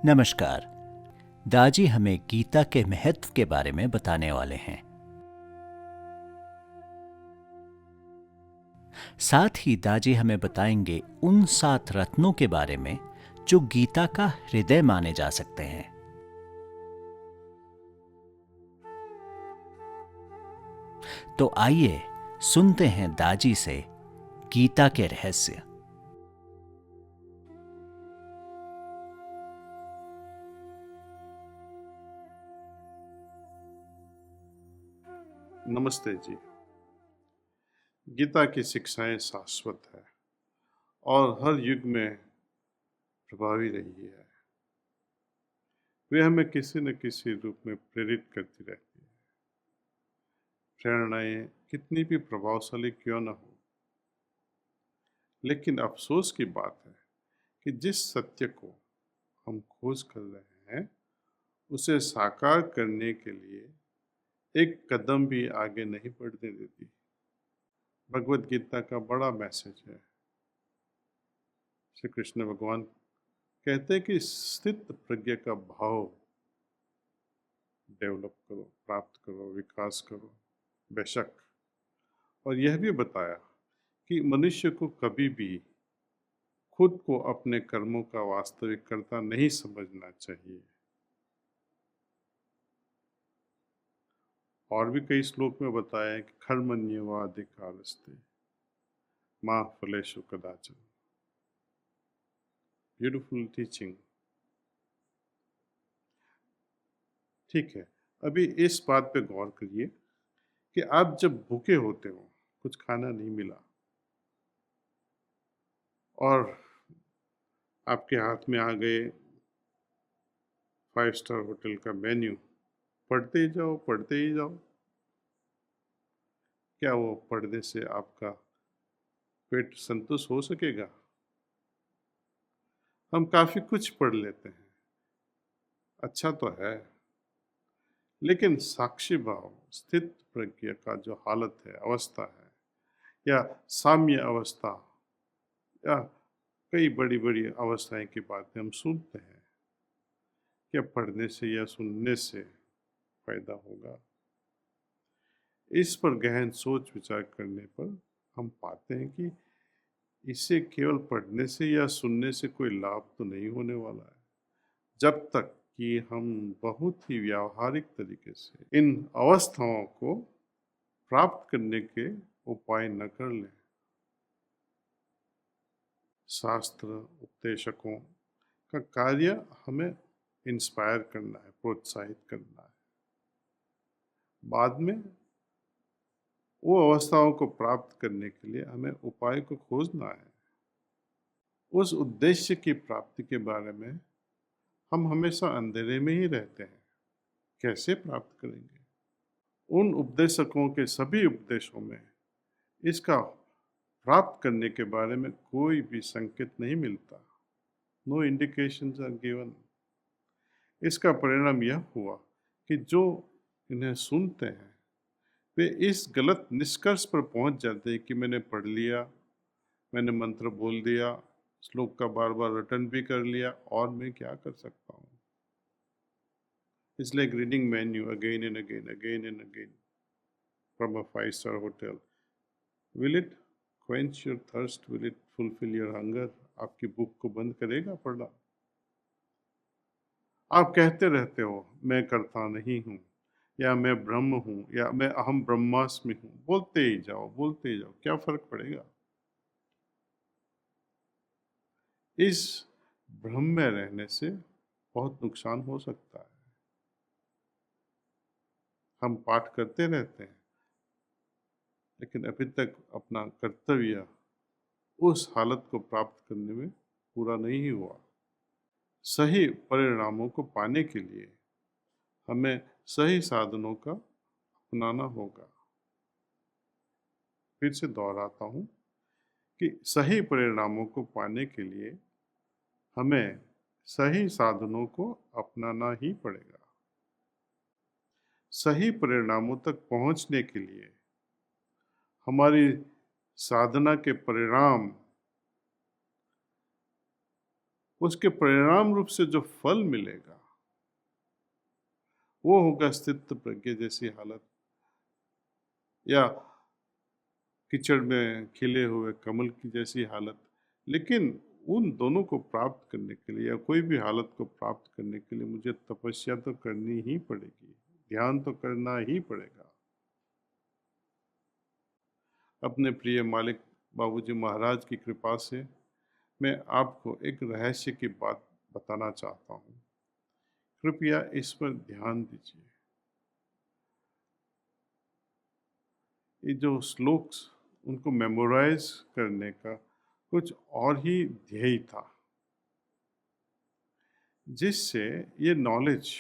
नमस्कार। दाजी हमें गीता के महत्व के बारे में बताने वाले हैं। साथ ही दाजी हमें बताएंगे उन 7 रत्नों के बारे में जो गीता का हृदय माने जा सकते हैं। तो आइए सुनते हैं दाजी से गीता के रहस्य। नमस्ते जी। गीता की शिक्षाएं शाश्वत है और हर युग में प्रभावी रही है। वे हमें किसी न किसी रूप में प्रेरित करती रहती है। प्रेरणाएं कितनी भी प्रभावशाली क्यों न हो, लेकिन अफसोस की बात है कि जिस सत्य को हम खोज कर रहे हैं उसे साकार करने के लिए एक कदम भी आगे नहीं बढ़ने देती। भगवत गीता का बड़ा मैसेज है। श्री कृष्ण भगवान कहते हैं कि स्थित प्रज्ञा का भाव डेवलप करो, प्राप्त करो, विकास करो। बेशक, और यह भी बताया कि मनुष्य को कभी भी खुद को अपने कर्मों का वास्तविक कर्ता नहीं समझना चाहिए। और भी कई श्लोक में बताया है कि कर्मण्येवाधिकारस्ते मा फलेषु कदाचन। Beautiful teaching. ठीक है, अभी इस बात पे गौर करिए कि आप जब भूखे होते हो, कुछ खाना नहीं मिला और आपके हाथ में आ गए 5 स्टार होटल का मेन्यू, पढ़ते ही जाओ, पढ़ते ही जाओ। क्या वो पढ़ने से आपका पेट संतुष्ट हो सकेगा? हम काफ़ी कुछ पढ़ लेते हैं, अच्छा तो है, लेकिन साक्षी भाव, स्थित प्रज्ञा का जो हालत है, अवस्था है, या साम्य अवस्था, या कई बड़ी बड़ी अवस्थाएं की बातें हम सुनते हैं, क्या पढ़ने से या सुनने से फायदा होगा? इस पर गहन सोच विचार करने पर हम पाते हैं कि इसे केवल पढ़ने से या सुनने से कोई लाभ तो नहीं होने वाला है, जब तक कि हम बहुत ही व्यावहारिक तरीके से इन अवस्थाओं को प्राप्त करने के उपाय न कर लें। शास्त्र उपदेशकों का कार्य हमें इंस्पायर करना है, प्रोत्साहित करना है। बाद में वो अवस्थाओं को प्राप्त करने के लिए हमें उपाय को खोजना है। उस उद्देश्य की प्राप्ति के बारे में हम हमेशा अंधेरे में ही रहते हैं। कैसे प्राप्त करेंगे? उन उपदेशकों के सभी उपदेशों में इसका प्राप्त करने के बारे में कोई भी संकेत नहीं मिलता। No indications are given. इसका परिणाम यह हुआ कि जो इन्हें सुनते हैं वे इस गलत निष्कर्ष पर पहुंच जाते हैं कि मैंने पढ़ लिया, मैंने मंत्र बोल दिया, श्लोक का बार बार रटन भी कर लिया, और मैं क्या कर सकता हूँ? It's like reading menu again and again, again and again from a 5 star hotel. Will it quench your thirst? Will it fulfill your hunger? आपकी भूख को बंद करेगा पढ़ना? आप कहते रहते हो मैं करता नहीं हूँ, या मैं ब्रह्म हूँ, या मैं अहम ब्रह्मास्मि हूँ। बोलते ही जाओ, बोलते ही जाओ, क्या फर्क पड़ेगा? इस भ्रम में रहने से बहुत नुकसान हो सकता है। हम पाठ करते रहते हैं, लेकिन अभी तक अपना कर्तव्य उस हालत को प्राप्त करने में पूरा नहीं हुआ। सही परिणामों को पाने के लिए हमें सही साधनों का अपनाना होगा। फिर से दोहराता हूँ कि सही परिणामों को पाने के लिए हमें सही साधनों को अपनाना ही पड़ेगा। सही परिणामों तक पहुँचने के लिए हमारी साधना के परिणाम उसके परिणाम रूप से जो फल मिलेगा वो होगा स्थित प्रज्ञ जैसी हालत, या कीचड़ में खिले हुए कमल की जैसी हालत। लेकिन उन दोनों को प्राप्त करने के लिए, या कोई भी हालत को प्राप्त करने के लिए, मुझे तपस्या तो करनी ही पड़ेगी, ध्यान तो करना ही पड़ेगा। अपने प्रिय मालिक बाबूजी महाराज की कृपा से मैं आपको एक रहस्य की बात बताना चाहता हूँ। कृपया इस पर ध्यान दीजिए। ये जो श्लोक्स, उनको मेमोराइज करने का कुछ और ही ध्येय था, जिससे ये नॉलेज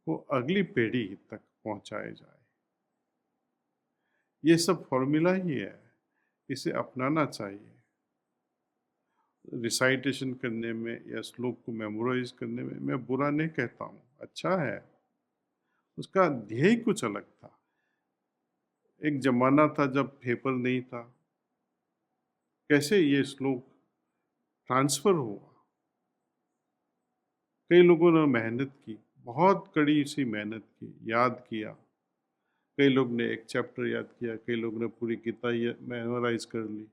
को अगली पीढ़ी तक पहुंचाया जाए। ये सब फॉर्मूला ही है, इसे अपनाना चाहिए। रिसाइटेशन करने में या श्लोक को मेमोराइज करने में मैं बुरा नहीं कहता हूँ, अच्छा है। उसका ध्येय कुछ अलग था। एक जमाना था जब पेपर नहीं था, कैसे ये श्लोक ट्रांसफर हुआ। कई लोगों ने मेहनत की, बहुत कड़ी सी मेहनत की, याद किया। कई लोग ने एक चैप्टर याद किया, कई लोग ने पूरी किताब मेमोराइज कर ली।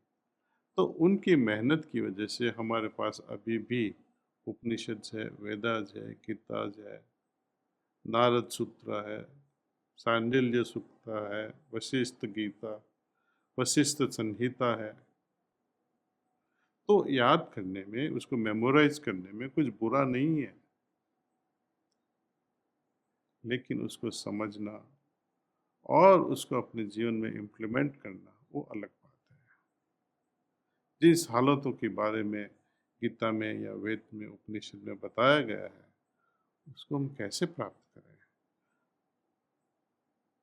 तो उनकी मेहनत की वजह से हमारे पास अभी भी उपनिषद है, वेदास है, गीतास है, नारद सूत्र है, सांडिल्य सूत्र है, वशिष्ठ गीता, वशिष्ठ संहिता है। तो याद करने में, उसको मेमोराइज करने में कुछ बुरा नहीं है, लेकिन उसको समझना और उसको अपने जीवन में इम्प्लीमेंट करना वो अलग बात है। जिस हालतों के बारे में गीता में या वेद में, उपनिषद में बताया गया है, उसको हम कैसे प्राप्त करें।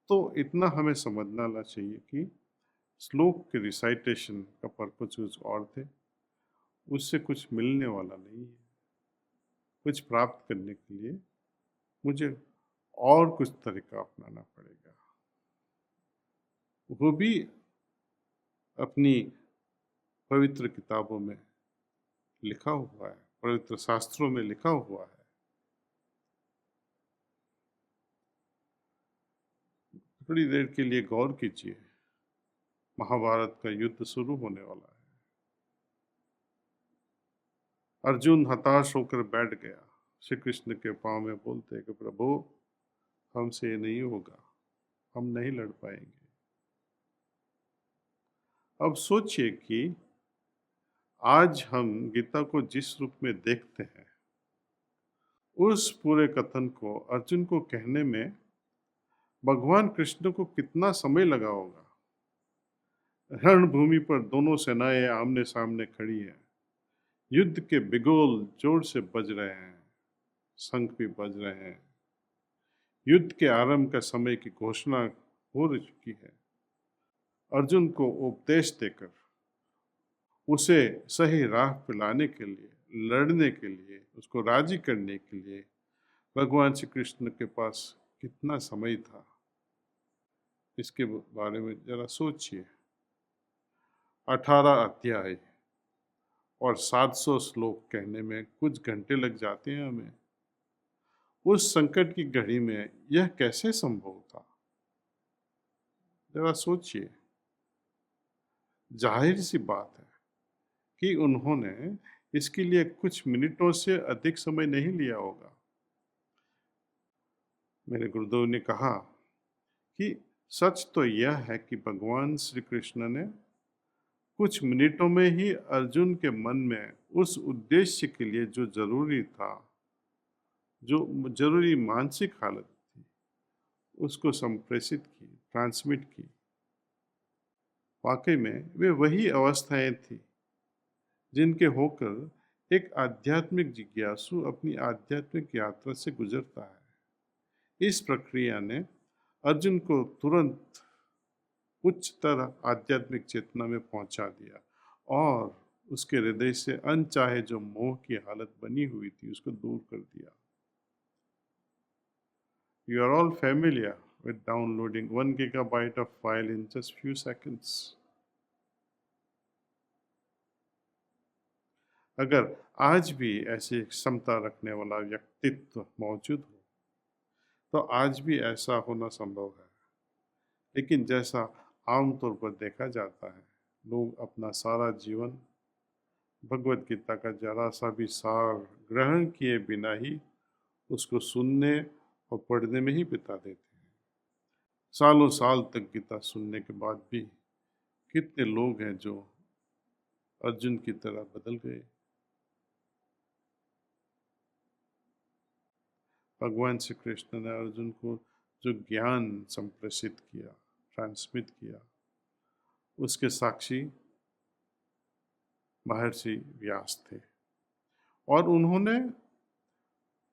तो इतना हमें समझना चाहिए कि श्लोक के रिसाइटेशन का पर्पज कुछ और थे, उससे कुछ मिलने वाला नहीं है। कुछ प्राप्त करने के लिए मुझे और कुछ तरीका अपनाना पड़ेगा, वो भी अपनी पवित्र किताबों में लिखा हुआ है, पवित्र शास्त्रों में लिखा हुआ है। थोड़ी देर के लिए गौर कीजिए, महाभारत का युद्ध शुरू होने वाला है। अर्जुन हताश होकर बैठ गया, श्री कृष्ण के पांव में बोलते कि प्रभु, हमसे ये नहीं होगा, हम नहीं लड़ पाएंगे। अब सोचिए कि आज हम गीता को जिस रूप में देखते हैं, उस पूरे कथन को अर्जुन को कहने में भगवान कृष्ण को कितना समय लगा होगा। रणभूमि पर दोनों सेनाएं आमने सामने खड़ी हैं, युद्ध के बिगुल जोर से बज रहे हैं, शंख भी बज रहे हैं। युद्ध के आरंभ का समय की घोषणा हो चुकी है। अर्जुन को उपदेश देकर उसे सही राह पर लाने के लिए, लड़ने के लिए, उसको राजी करने के लिए भगवान श्री कृष्ण के पास कितना समय था, इसके बारे में जरा सोचिए। 18 अध्याय और 700 श्लोक कहने में कुछ घंटे लग जाते हैं हमें। उस संकट की घड़ी में यह कैसे संभव था, जरा सोचिए। जाहिर सी बात है कि उन्होंने इसके लिए कुछ मिनटों से अधिक समय नहीं लिया होगा। मेरे गुरुदेव ने कहा कि सच तो यह है कि भगवान श्री कृष्ण ने कुछ मिनटों में ही अर्जुन के मन में उस उद्देश्य के लिए जो जरूरी था, जो जरूरी मानसिक हालत थी, उसको संप्रेषित की, ट्रांसमिट की। वाकई में वे वही अवस्थाएं थी जिनके होकर एक आध्यात्मिक जिज्ञासु अपनी आध्यात्मिक यात्रा से गुजरता है। इस प्रक्रिया ने अर्जुन को तुरंत उच्चतर आध्यात्मिक चेतना में पहुंचा दिया और उसके हृदय से अनचाहे जो मोह की हालत बनी हुई थी, उसको दूर कर दिया। You are all familiar with downloading 1 gigabyte of file in just few seconds. अगर आज भी ऐसी क्षमता रखने वाला व्यक्तित्व मौजूद हो तो आज भी ऐसा होना संभव है। लेकिन जैसा आमतौर पर देखा जाता है, लोग अपना सारा जीवन भगवत गीता का जरा सा भी सार ग्रहण किए बिना ही उसको सुनने और पढ़ने में ही बिता देते हैं। सालों साल तक गीता सुनने के बाद भी कितने लोग हैं जो अर्जुन की तरह बदल गए। भगवान श्री कृष्ण ने अर्जुन को जो ज्ञान संप्रेषित किया, ट्रांसमिट किया, उसके साक्षी महर्षि व्यास थे और उन्होंने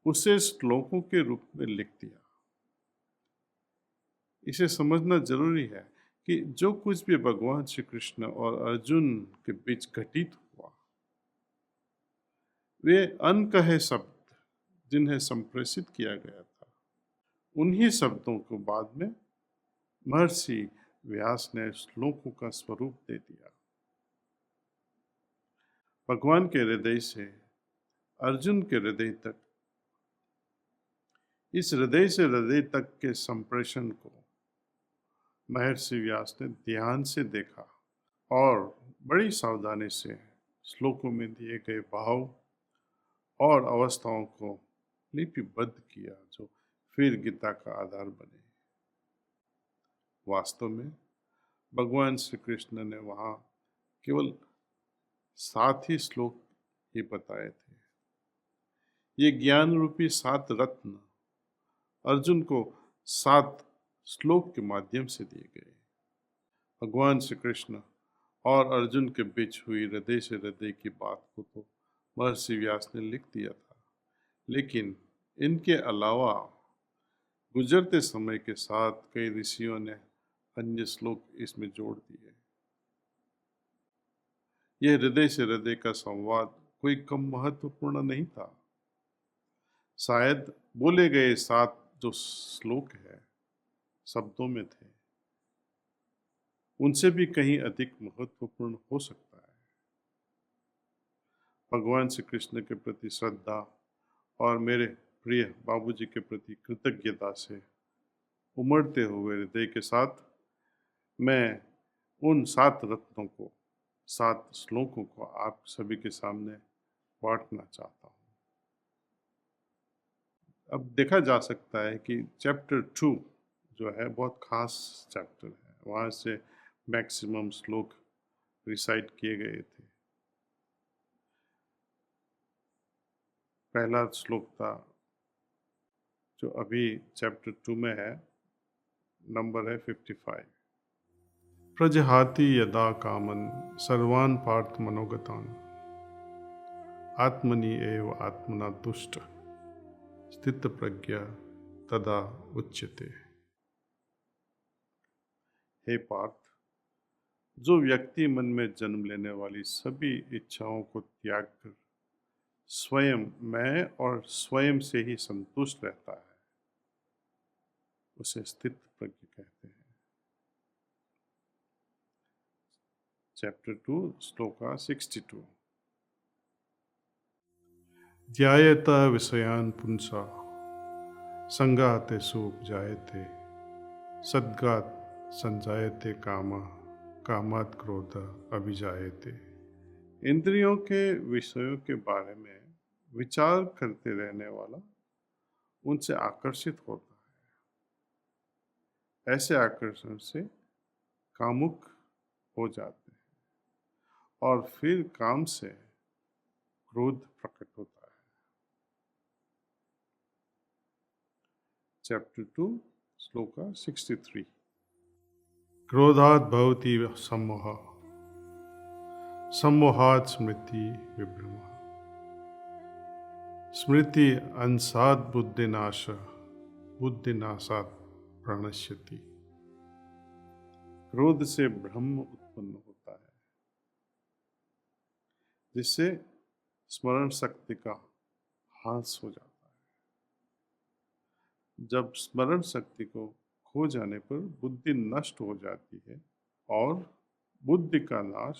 उसे श्लोकों के रूप में लिख दिया। इसे समझना जरूरी है कि जो कुछ भी भगवान श्री कृष्ण और अर्जुन के बीच घटित हुआ, वे अनकहे शब्द जिन्हें संप्रेषित किया गया था, उन्हीं शब्दों को बाद में महर्षि व्यास ने श्लोकों का स्वरूप दे दिया। भगवान के हृदय से अर्जुन के हृदय तक, इस हृदय से हृदय तक के संप्रेषण को महर्षि व्यास ने ध्यान से देखा और बड़ी सावधानी से श्लोकों में दिए गए भाव और अवस्थाओं को लिपिबद्ध किया, जो फिर गीता का आधार बने। वास्तव में भगवान श्री कृष्ण ने वहाँ केवल 7 ही श्लोक ही बताए थे। ये ज्ञान रूपी 7 रत्न अर्जुन को 7 श्लोक के माध्यम से दिए गए। भगवान श्री कृष्ण और अर्जुन के बीच हुई हृदय से हृदय की बात को तो महर्षि व्यास ने लिख दिया था, लेकिन इनके अलावा गुजरते समय के साथ कई ऋषियों ने अन्य श्लोक इसमें जोड़ दिए। यह हृदय से हृदय का संवाद कोई कम महत्वपूर्ण नहीं था। शायद बोले गए 7 जो श्लोक है शब्दों में थे, उनसे भी कहीं अधिक महत्वपूर्ण हो सकता है। भगवान श्री कृष्ण के प्रति श्रद्धा और मेरे प्रिय बाबूजी के प्रति कृतज्ञता से उमड़ते हुए हृदय के साथ मैं उन 7 रत्नों को, 7 श्लोकों को आप सभी के सामने बांटना चाहता हूँ। अब देखा जा सकता है कि चैप्टर 2 जो है बहुत खास चैप्टर है, वहाँ से मैक्सिमम श्लोक रिसाइट किए गए थे। पहला श्लोक था जो अभी चैप्टर 2 में है, नंबर है 55। प्रजहाति यदा कामन सर्वान् पार्थ मनोगतान् आत्मनि एव आत्मना तुष्ट स्थित प्रज्ञा तदा उच्यते। हे पार्थ, जो व्यक्ति मन में जन्म लेने वाली सभी इच्छाओं को त्याग कर स्वयं मैं और स्वयं से ही संतुष्ट रहता है, उसे स्थित प्रज्ञ कहते हैं। चैप्टर 2 श्लोका 62। ध्यायेत विषयान् पुंसा संगाते उपजायते सद्गात् संजायते कामा कामात् क्रोध अभिजायते। इंद्रियों के विषयों के बारे में विचार करते रहने वाला उनसे आकर्षित होता है। ऐसे आकर्षण से कामुक हो जाते हैं और फिर काम से क्रोध प्रकट होता है। चैप्टर 2 श्लोका 63। क्रोधात् भवति सम्मोहः सम्मोहात् स्मृति विभ्रमः स्मृति अंशात् बुद्धिनाशः बुद्धिनाशात् प्रणश्यति। क्रोध से भ्रम उत्पन्न होता है, जिससे स्मरण शक्ति का ह्रास हो जाता है। जब स्मरण शक्ति को खो जाने पर बुद्धि नष्ट हो जाती है और बुद्धि का नाश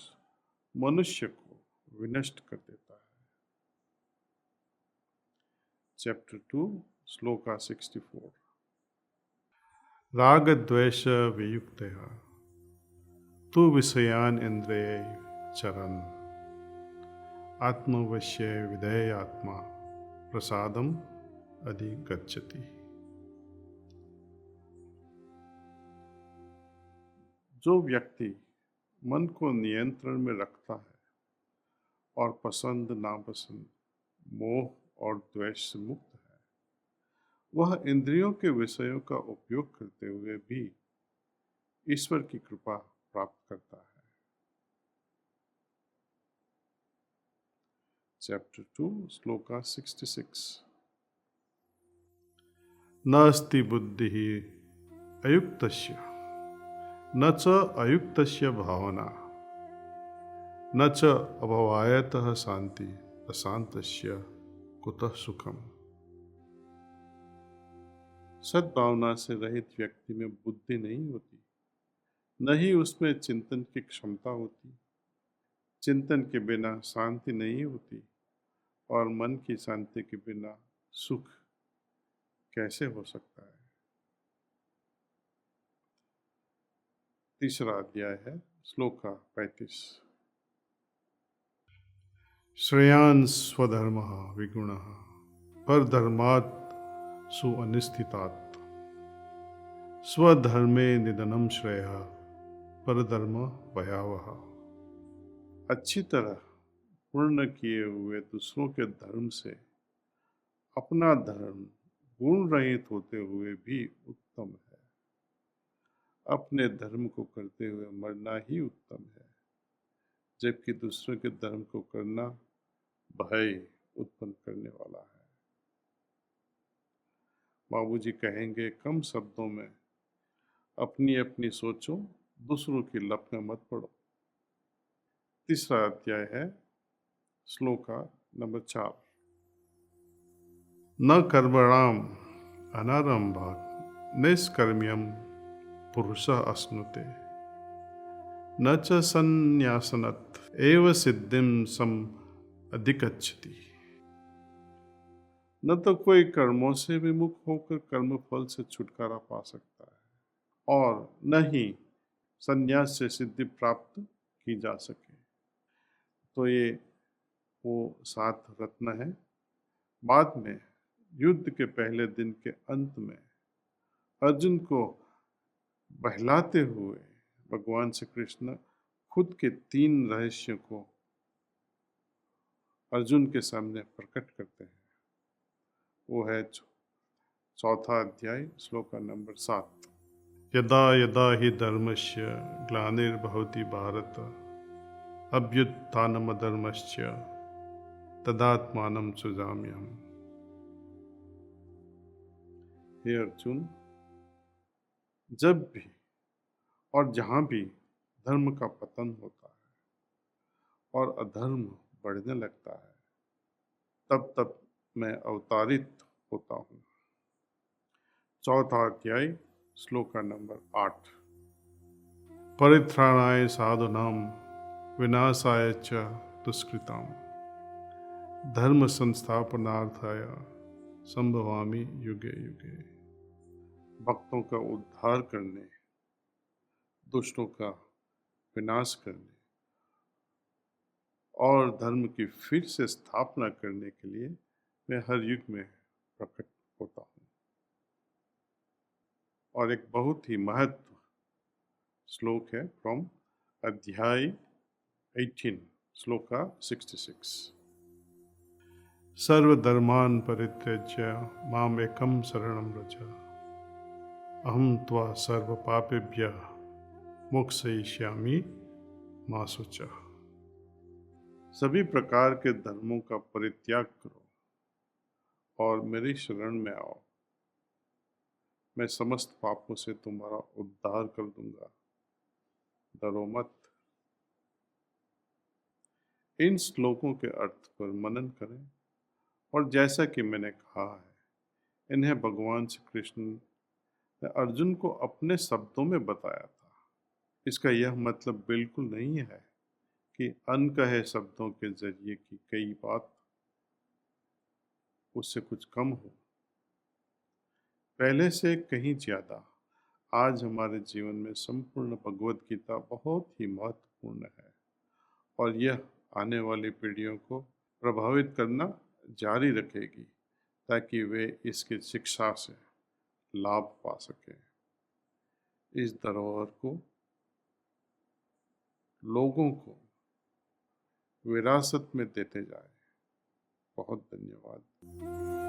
मनुष्य को विनष्ट कर देता है। चैप्टर 2 श्लोका 64। राग द्वेष वियुक्तः तु विषयान इंद्रिय चरन् आत्मवश्य विधेयात्मा प्रसादम अधिगच्छति। जो व्यक्ति मन को नियंत्रण में रखता है और पसंद नापसंद, मोह और द्वेष से मुक्त है, वह इंद्रियों के विषयों का उपयोग करते हुए भी ईश्वर की कृपा प्राप्त करता है। चैप्टर 2 श्लोका 66। नास्ति बुद्धि अयुक्तस्य न च अयुक्तस्य भावना न च अभवायतः शांति अशांतस्य कुतः सुखम। सद्भावना से रहित व्यक्ति में बुद्धि नहीं होती, न ही उसमें चिंतन की क्षमता होती। चिंतन के बिना शांति नहीं होती और मन की शांति के बिना सुख कैसे हो सकता है। तीसरा अध्याय है श्लोका 35। श्रेयान् स्वधर्मः विगुणः परधर्मात् सुअनिस्थितात् स्वधर्मे निधनं श्रेयः परधर्म भयावह। अच्छी तरह पूर्ण किए हुए दूसरों के धर्म से अपना धर्म गुण रहित होते हुए भी उत्तम है। अपने धर्म को करते हुए मरना ही उत्तम है, जबकि दूसरों के धर्म को करना भय उत्पन्न करने वाला है। बाबूजी कहेंगे, कम शब्दों में अपनी अपनी सोचो, दूसरों की लप में मत पड़ो। तीसरा अध्याय है श्लोका नंबर 4। न कर्मणाम अनारंभात् निष्कर्म्यम पुरुषः अश्नुते न च संन्यासनत् एव सिद्धिं सम अधिगच्छति। न तो कोई कर्मों से विमुख होकर कर्म फल से छुटकारा पा सकता है और न ही संन्यास से सिद्धि प्राप्त की जा सके। तो ये वो 7 रत्न है। बाद में युद्ध के पहले दिन के अंत में अर्जुन को बहलाते हुए भगवान श्री कृष्ण खुद के 3 रहस्यों को अर्जुन के सामने प्रकट करते हैं। वो है 4था अध्याय श्लोका नंबर 7। यदा यदा हि धर्मस्य ग्लानिर्भवति भारत अभ्युत्थानमधर्मस्य तदात्मानं सृजाम्यहम्। हे अर्जुन, जब भी और जहाँ भी धर्म का पतन होता है और अधर्म बढ़ने लगता है, तब तब मैं अवतारित होता हूँ। 4था अध्याय श्लोका नंबर 8। परित्राणाय साधूनां विनाशाय च दुष्कृतां धर्म संस्थापनार्थाय संभवामि युगे युगे। भक्तों का उद्धार करने, दुष्टों का विनाश करने और धर्म की फिर से स्थापना करने के लिए मैं हर युग में प्रकट होता हूँ। और एक बहुत ही महत्व श्लोक है फ्रॉम अध्याय 18 श्लोका 66। सर्वधर्मान् परित्यज्य माम एकं शरणं व्रज अहं त्वा सर्वपापेभ्यः मोक्षयिष्यामि मा शुचः। सभी प्रकार के धर्मों का परित्याग करो और मेरी शरण में आओ, मैं समस्त पापों से तुम्हारा उद्धार कर दूंगा, डरो मत। इन श्लोकों के अर्थ पर मनन करें और जैसा कि मैंने कहा है, इन्हें भगवान श्री कृष्ण ने अर्जुन को अपने शब्दों में बताया था। इसका यह मतलब बिल्कुल नहीं है कि अनकहे शब्दों के जरिए की कई बात उससे कुछ कम हो। पहले से कहीं ज़्यादा आज हमारे जीवन में संपूर्ण भगवत गीता बहुत ही महत्वपूर्ण है और यह आने वाली पीढ़ियों को प्रभावित करना जारी रखेगी ताकि वे इसकी शिक्षा से लाभ पा सकें। इस धरोहर को लोगों को विरासत में देते जाए। बहुत धन्यवाद।